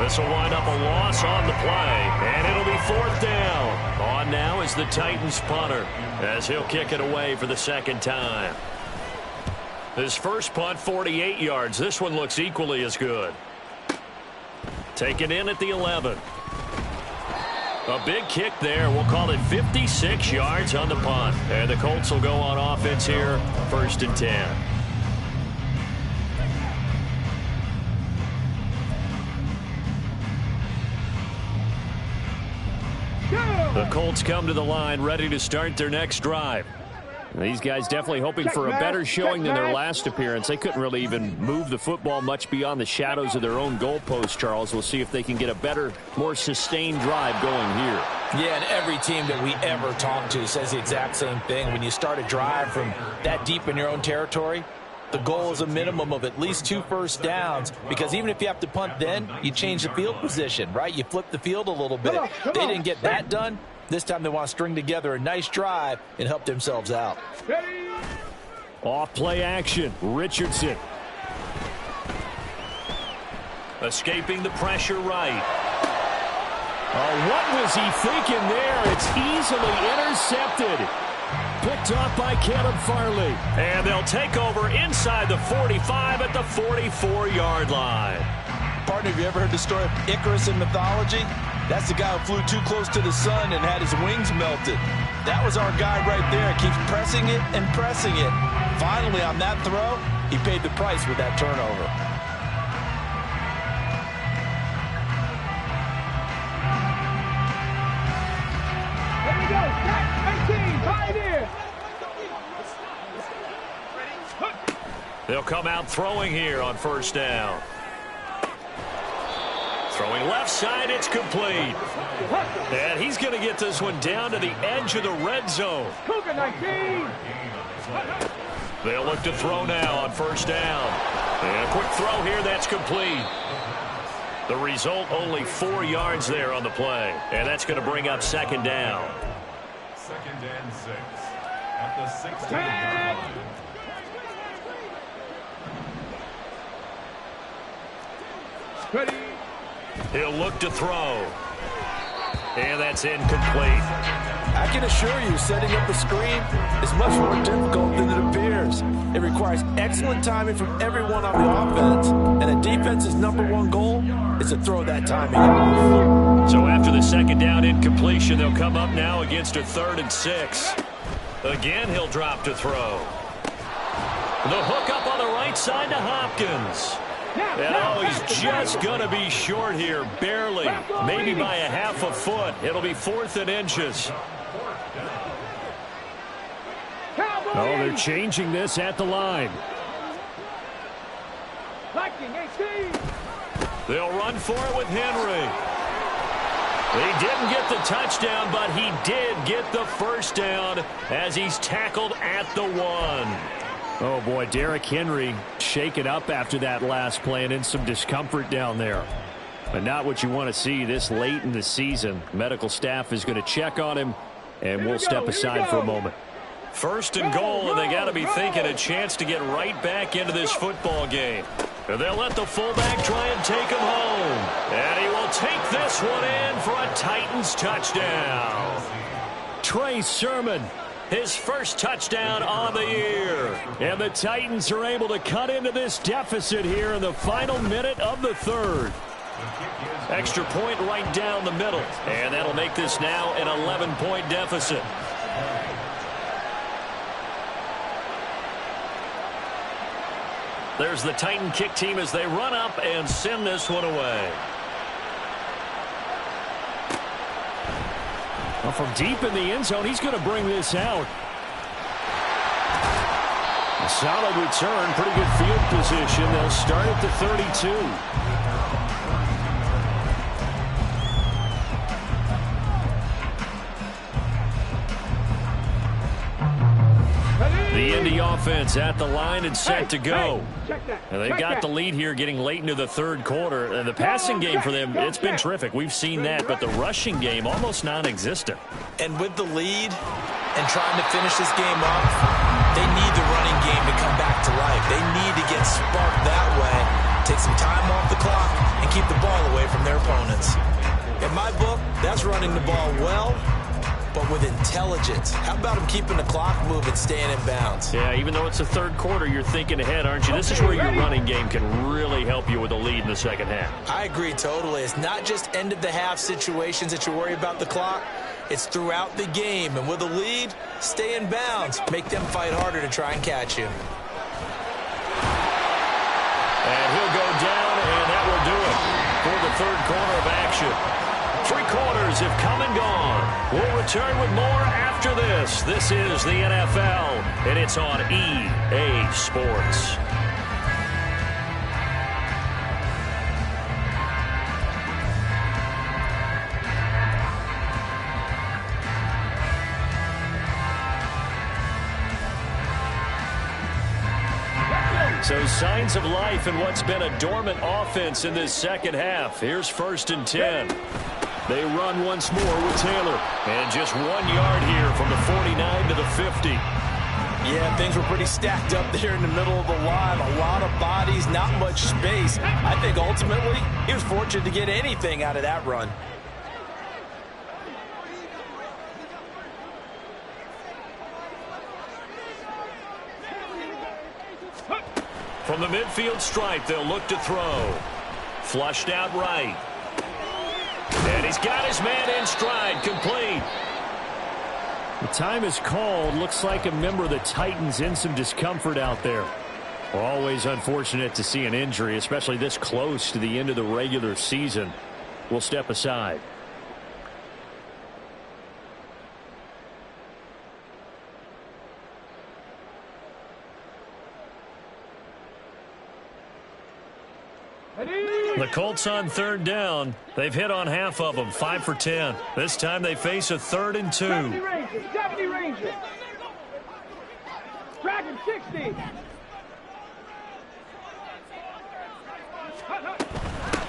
This will wind up a loss on the play, and it'll be 4th down. On now is the Titans punter, as he'll kick it away for the second time. His first punt, 48 yards. This one looks equally as good. Taken in at the 11. A big kick there. We'll call it 56 yards on the punt. And the Colts will go on offense here, 1st and 10. The Colts come to the line, ready to start their next drive. These guys definitely hoping for a better showing than their last appearance. They couldn't really even move the football much beyond the shadows of their own goalpost, Charles. We'll see if they can get a better, more sustained drive going here. Yeah, and every team that we ever talk to says the exact same thing. When you start a drive from that deep in your own territory, the goal is a minimum of at least 2 first downs, because even if you have to punt then, you change the field position, right? You flip the field a little bit. They didn't get that done. This time they want to string together a nice drive and help themselves out. Off play action. Richardson. Escaping the pressure right. Oh, what was he thinking there? It's easily intercepted. Picked off by Caleb Farley. And they'll take over inside the 45 at the 44-yard line. Partner, have you ever heard the story of Icarus in mythology? That's the guy who flew too close to the sun and had his wings melted. That was our guy right there. Keeps pressing it and pressing it. Finally, on that throw, he paid the price with that turnover. There we go. Back 18. 5 here. They'll come out throwing here on 1st down. Throwing left side, it's complete. And he's going to get this one down to the edge of the red zone. Cougar 19. They'll look to throw now on 1st down. And a quick throw here, that's complete. The result, only 4 yards there on the play. And that's going to bring up 2nd down. 2nd and 6 at the 16. Ready. He'll look to throw. And that's incomplete. I can assure you, setting up a screen is much more difficult than it appears. It requires excellent timing from everyone on the offense, and a defense's #1 goal is to throw that timing off. So after the 2nd down incompletion, they'll come up now against a 3rd and 6. Again, he'll drop to throw. The hook up on the right side to Hopkins. And oh, he's just going to be short here, barely, maybe by a half a foot. It'll be 4th and inches. Oh, they're changing this at the line. They'll run for it with Henry. He didn't get the touchdown, but he did get the 1st down as he's tackled at the 1. Oh, boy, Derrick Henry shaken up after that last play and in some discomfort down there. But not what you want to see this late in the season. Medical staff is going to check on him, and we'll step aside for a moment. 1st and goal, and they got to be thinking a chance to get right back into this football game. And they'll let the fullback try and take him home. And he will take this one in for a Titans touchdown. Trey Sermon, his first touchdown on the year. And the Titans are able to cut into this deficit here in the final minute of the 3rd. Extra point right down the middle. And that'll make this now an 11-point deficit. There's the Titan kick team as they run up and send this one away. Well, from deep in the end zone, he's going to bring this out. A solid return, pretty good field position. They'll start at the 32. The Indy offense at the line and set to go. And they've Check got that. the lead here getting late into the third quarter. And the passing game for them, it's been terrific. We've seen that, but the rushing game almost non-existent. And with the lead and trying to finish this game off, they need the running game to come back to life. They need to get sparked that way, take some time off the clock, and keep the ball away from their opponents. In my book, that's running the ball well, but with intelligence. How about them keeping the clock moving, staying in bounds? Yeah, even though it's the third quarter, you're thinking ahead, aren't you? This is where your running game can really help you with a lead in the second half. I agree totally. It's not just end-of-the-half situations that you worry about the clock. It's throughout the game. And with a lead, stay in bounds. Make them fight harder to try and catch you. And he'll go down, and that will do it for the third quarter of action. 3 quarters have come and gone. We'll return with more after this. This is the NFL, and it's on EA Sports. So signs of life in what's been a dormant offense in this second half. Here's 1st and 10. They run once more with Taylor. And just 1 yard here from the 49 to the 50. Yeah, things were pretty stacked up there in the middle of the line. A lot of bodies, not much space. I think ultimately he was fortunate to get anything out of that run. From the midfield stripe, they'll look to throw. Flushed out right. And he's got his man in stride, complete. The time is called. Looks like a member of the Titans in some discomfort out there. Always unfortunate to see an injury, especially this close to the end of the regular season. We'll step aside. The Colts on 3rd down. They've hit on half of them, 5 for 10. This time they face a 3rd and 2. 70 Rangers. Dragon 60.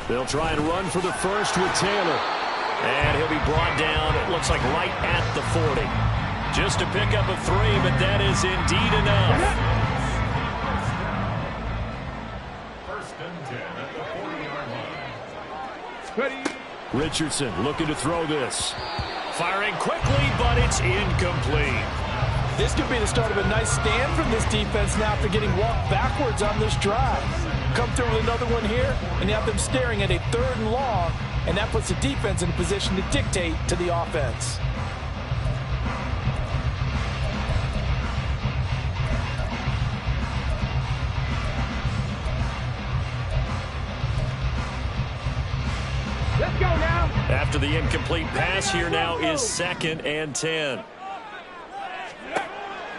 They'll try and run for the first with Taylor. And he'll be brought down, it looks like right at the 40. Just to pick up a 3, but that is indeed enough. Richardson looking to throw this. Firing quickly, but it's incomplete. This could be the start of a nice stand from this defense now after getting walked backwards on this drive. Come through with another one here, and you have them staring at a 3rd and long, and that puts the defense in a position to dictate to the offense. Let's go now. After the incomplete pass, here now is 2nd and 10.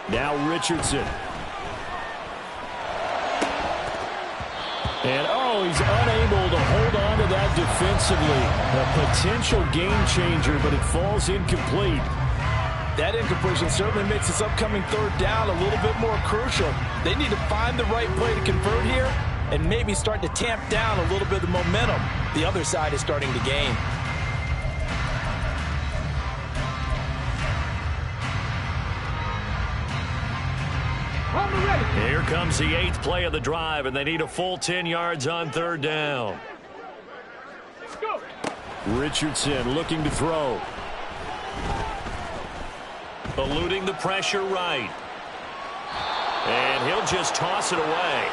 Now Richardson. And, he's unable to hold on to that defensively. A potential game changer, but it falls incomplete. That incompletion certainly makes this upcoming 3rd down a little bit more crucial. They need to find the right play to convert here and maybe start to tamp down a little bit of the momentum the other side is starting to gain. Here comes the 8th play of the drive, and they need a full 10 yards on 3rd down. Go. Richardson looking to throw. Eluding the pressure right. And he'll just toss it away.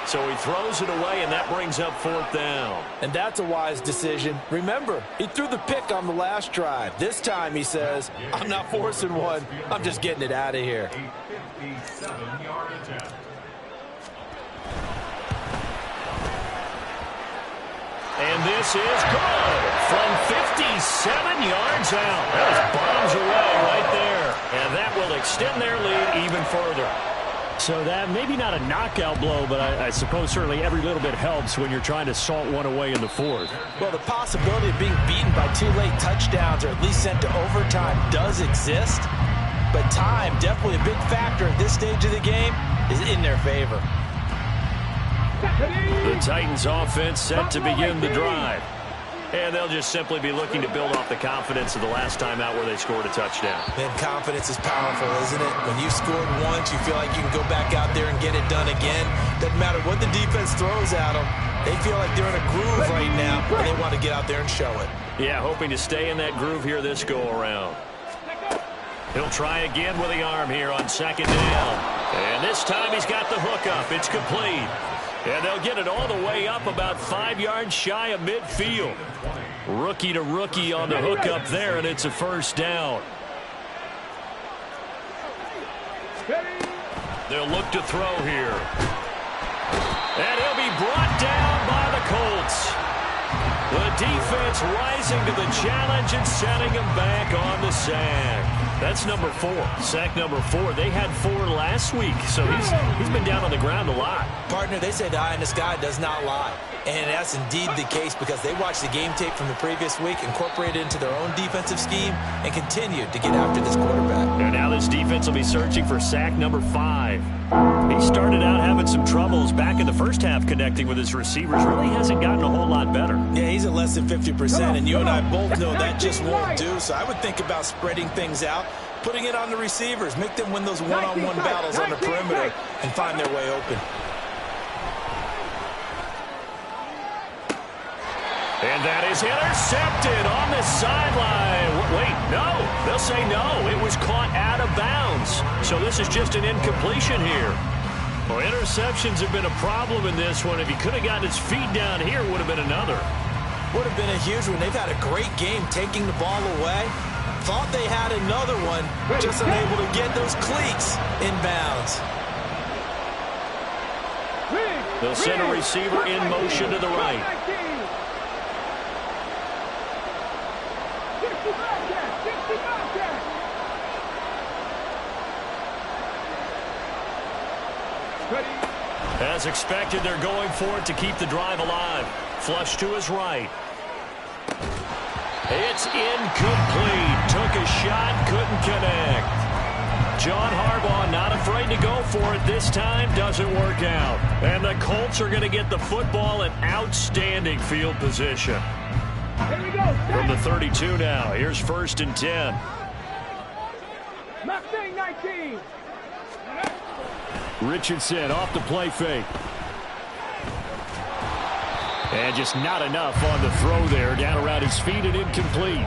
So he throws it away, and that brings up 4th down. And that's a wise decision. Remember, he threw the pick on the last drive. This time he says, I'm not forcing one. I'm just getting it out of here. A 57-yard attempt. And this is good from 57 yards out. That bombs away right there. And that will extend their lead even further. So that maybe not a knockout blow, but I suppose certainly every little bit helps when you're trying to salt one away in the 4th. Well, the possibility of being beaten by 2 late touchdowns or at least sent to overtime does exist. but time, definitely a big factor at this stage of the game, is in their favor. The Titans offense set to begin the drive. And they'll just simply be looking to build off the confidence of the last time out where they scored a touchdown. Man, confidence is powerful, isn't it? When you scored once, you feel like you can go back out there and get it done again. Doesn't matter what the defense throws at them. They feel like they're in a groove right now, and they want to get out there and show it. Yeah, hoping to stay in that groove here this go-around. He'll try again with the arm here on second down. And this time he's got the hook up. It's complete. And they'll get it all the way up about 5 yards shy of midfield. Rookie to rookie on the hook up there, and it's a first down. They'll look to throw here. And he'll be brought down by the Colts. The defense rising to the challenge and setting him back on the sack. That's number 4. Sack number 4. They had 4 last week, so he's been down on the ground a lot. Partner, they say the eye in the sky does not lie. And that's indeed the case because they watched the game tape from the previous week, incorporated it into their own defensive scheme, and continued to get after this quarterback. And now this defense will be searching for sack number 5. He started out having some troubles back in the first half connecting with his receivers. Really hasn't gotten a whole lot better. Yeah, he's at less than 50%, and you and I both know that just won't do. So I would think about spreading things out, putting it on the receivers, make them win those one-on-one battles on the perimeter, and find their way open. And that is intercepted on the sideline. Wait, no. They'll say no. It was caught out of bounds. So this is just an incompletion here. Well, interceptions have been a problem in this one. If he could have gotten his feet down here, it would have been another. Would have been a huge one. They've had a great game taking the ball away. Thought they had another one, just unable to get those cleats in bounds. They'll send a receiver in motion to the right. As expected, they're going for it to keep the drive alive. Flush to his right. It's incomplete. Took a shot, couldn't connect. John Harbaugh not afraid to go for it this time. Doesn't work out. And the Colts are going to get the football in outstanding field position. From the 32 now. Here's 1st and 10. Mustang 19. Richardson off the play fake. And just not enough on the throw there. Down around his feet and incomplete.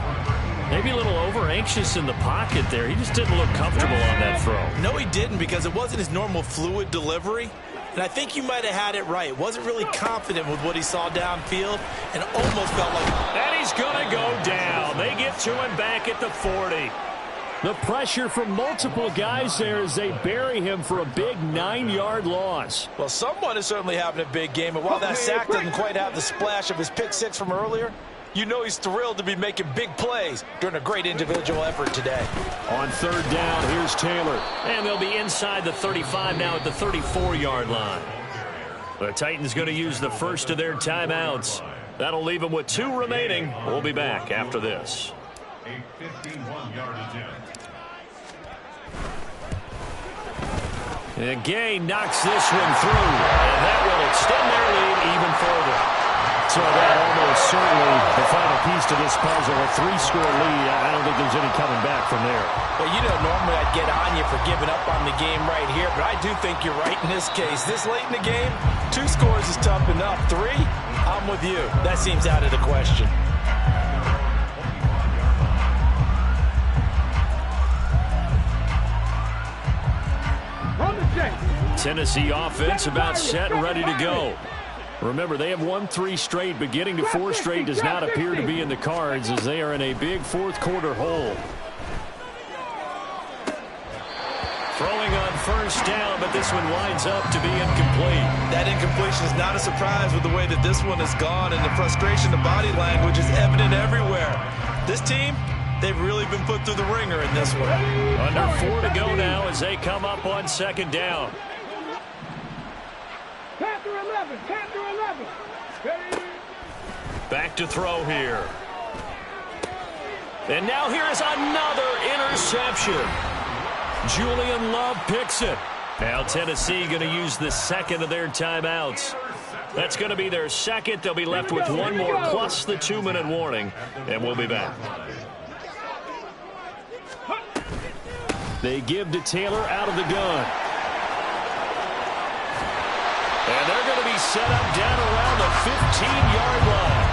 Maybe a little over-anxious in the pocket there. He just didn't look comfortable on that throw. No, he didn't, because it wasn't his normal fluid delivery. And I think you might have had it right. Wasn't really confident with what he saw downfield and almost felt like... And he's going to go down. They get to him back at the 40. The pressure from multiple guys there as they bury him for a big 9-yard loss. Well, someone is certainly having a big game, and while that sack doesn't quite have the splash of his pick six from earlier, you know he's thrilled to be making big plays during a great individual effort today. On 3rd down, here's Taylor. And they'll be inside the 35 now at the 34-yard line. The Titans going to use the first of their timeouts. That'll leave them with 2 remaining. We'll be back after this. A 51-yard attempt. And Gay knocks this one through. And that will extend their lead even further. So that almost certainly the final piece to this puzzle, a 3-score lead. I don't think there's any coming back from there. Well, you know, normally I'd get on you for giving up on the game right here, but I do think you're right in this case. This late in the game, 2 scores is tough enough. 3, I'm with you. That seems out of the question. Tennessee offense about set and ready to go. Remember, they have won 3 straight, but getting to 4 straight does not appear to be in the cards as they are in a big 4th quarter hole. Throwing on 1st down, but this one winds up to be incomplete. That incompletion is not a surprise with the way that this one has gone, and the frustration, the body language is evident everywhere. This team, they've really been put through the ringer in this one. Under 4 to go now as they come up on 2nd down. Panther 11, Panther 11. Ready? Back to throw here. And now here is another interception. Julian Love picks it. Now Tennessee going to use the second of their timeouts. That's going to be their second. They'll be left with one more plus the 2-minute warning, and we'll be back. They give to Taylor out of the gun. And they're going to be set up down around the 15-yard line.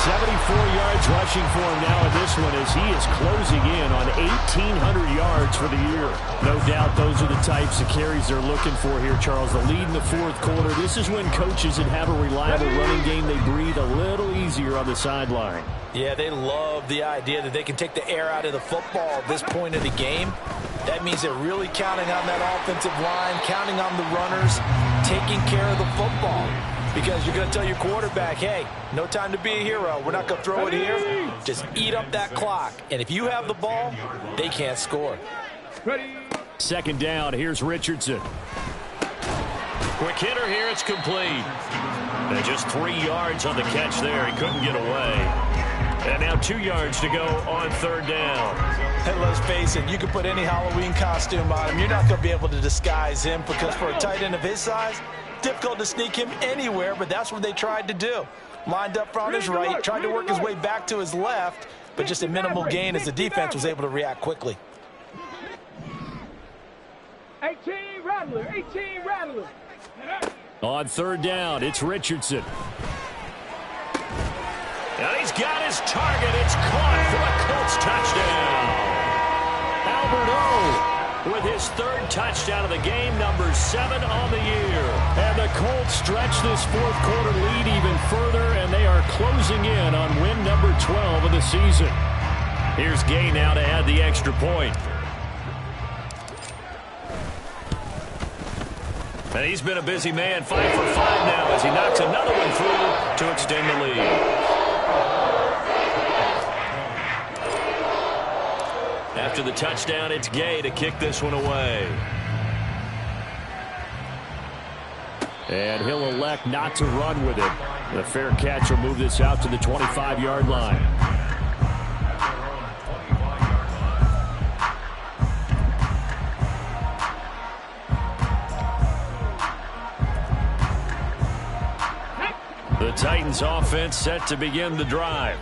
74 yards rushing for him now in this one as he is closing in on 1,800 yards for the year. No doubt those are the types of carries they're looking for here, Charles. The lead in the fourth quarter. This is when coaches that have a reliable running game, they breathe a little easier on the sideline. Yeah, they love the idea that they can take the air out of the football at this point of the game. That means they're really counting on that offensive line, counting on the runners, taking care of the football. Because you're going to tell your quarterback, hey, no time to be a hero. We're not going to throw it here. Just eat up that clock. And if you have the ball, they can't score. Second down, here's Richardson. Quick hitter here, it's complete. And just 3 yards on the catch there. He couldn't get away. And now 2 yards to go on third down. And let's face it, you can put any Halloween costume on him. You're not going to be able to disguise him because for a tight end of his size, difficult to sneak him anywhere, but that's what they tried to do. Lined up on his right, tried to work his way back to his left, but just a minimal gain as the defense was able to react quickly. 18 Rattler, 18 Rattler. On third down, it's Richardson. And he's got his target. It's caught for a Colts touchdown. Albert O with his third touchdown of the game, number 7 on the year. And the Colts stretch this fourth quarter lead even further, and they are closing in on win number 12 of the season. Here's Gay now to add the extra point. And he's been a busy man, 5 for 5 now as he knocks another one through to extend the lead. After the touchdown, it's Gay to kick this one away. And he'll elect not to run with it. The fair catch will move this out to the 25-yard line. The Titans offense set to begin the drive.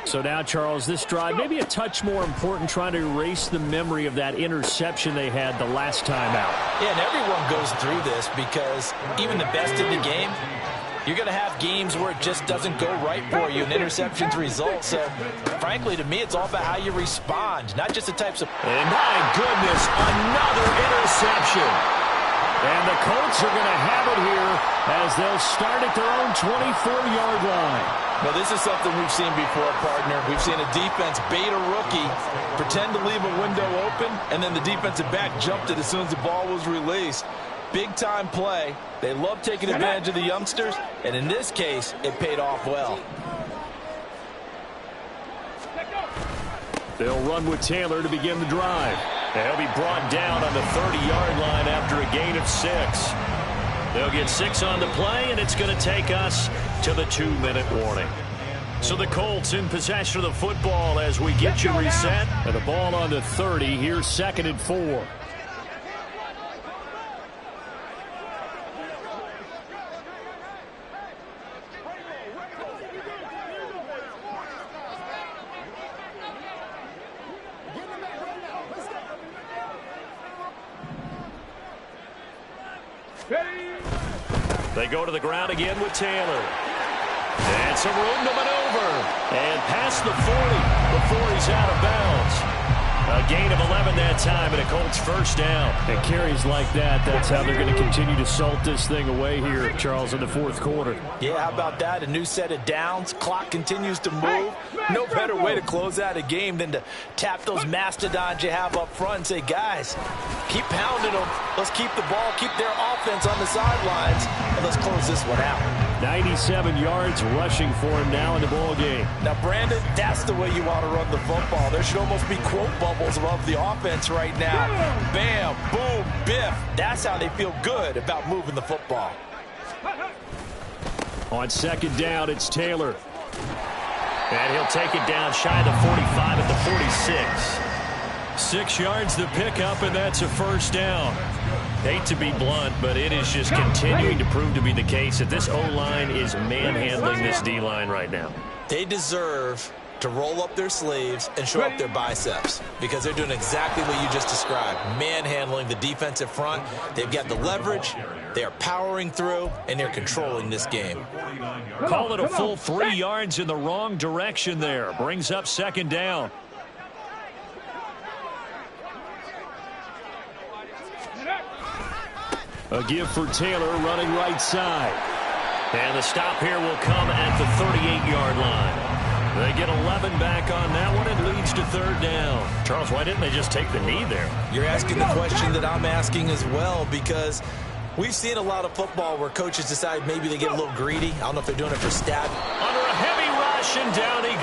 So now, Charles, this drive maybe a touch more important, trying to erase the memory of that interception they had the last time out. Yeah, and everyone goes through this because even the best in the game, you're going to have games where it just doesn't go right for you and interceptions result. So, frankly, to me, it's all about how you respond, not just the types of... And my goodness, another interception. And the Colts are going to have it here as they'll start at their own 24-yard line. Well, this is something we've seen before, partner. We've seen a defense bait a rookie, pretend to leave a window open, and then the defensive back jumped it as soon as the ball was released. Big-time play. They love taking advantage of the youngsters, and in this case, it paid off well. They'll run with Taylor to begin the drive. And he'll be brought down on the 30-yard line after a gain of 6. They'll get 6 on the play, and it's going to take us to the 2-minute warning. So the Colts in possession of the football as we get you reset. And the ball on the 30. Here's 2nd and 4. They go to the ground again with Taylor. And some room to maneuver. And past the 40 before he's out of bounds. A gain of 11 that time and a Colts first down. And carries like that, that's how they're going to continue to salt this thing away here, Charles, in the fourth quarter. Yeah, how about that? A new set of downs. Clock continues to move. No better way to close out a game than to tap those mastodons you have up front and say, guys, keep pounding them. Let's keep the ball, keep their offense on the sidelines, and let's close this one out. 97 yards rushing for him now in the ball game. Now, Brandon, that's the way you want to run the football. There should almost be quote bubbles above the offense right now. Bam, boom, biff. That's how they feel good about moving the football. On 2nd down, it's Taylor. And he'll take it down shy of the 45 at the 46. 6 yards the pickup, and that's a first down. Hate to be blunt, but it is just continuing to prove to be the case that this O-line is manhandling this D-line right now. They deserve to roll up their sleeves and show up their biceps because they're doing exactly what you just described, manhandling the defensive front. They've got the leverage, they are powering through, and they're controlling this game. Call it a full 3 yards in the wrong direction there. Brings up second down. A give for Taylor running right side. And the stop here will come at the 38-yard line. They get 11 back on that one. It leads to third down. Charles, why didn't they just take the knee there? You're asking the question that I'm asking as well, because we've seen a lot of football where coaches decide maybe they get a little greedy. I don't know if they're doing it for stat. Under a heavy rush, and down he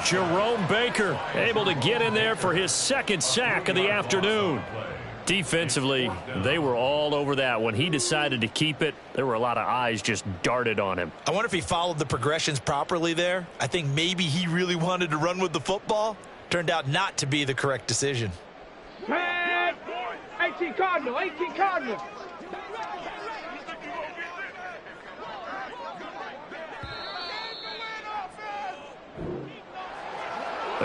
goes. Jerome Baker able to get in there for his second sack of the afternoon. Defensively, they were all over that. When he decided to keep it, there were a lot of eyes just darted on him. I wonder if he followed the progressions properly there. I think maybe he really wanted to run with the football. Turned out not to be the correct decision. 18 Cardinal, 18 Cardinal.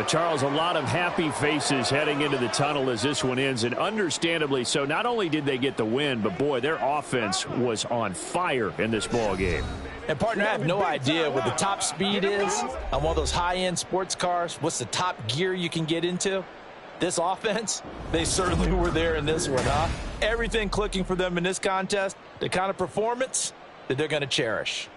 Charles, a lot of happy faces heading into the tunnel as this one ends, and understandably so. Not only did they get the win, but boy, their offense was on fire in this ball game. And partner, I have no idea what the top speed is on one of those high-end sports cars. What's the top gear you can get into? This offense, they certainly were there in this one, huh? Everything clicking for them in this contest, the kind of performance that they're going to cherish.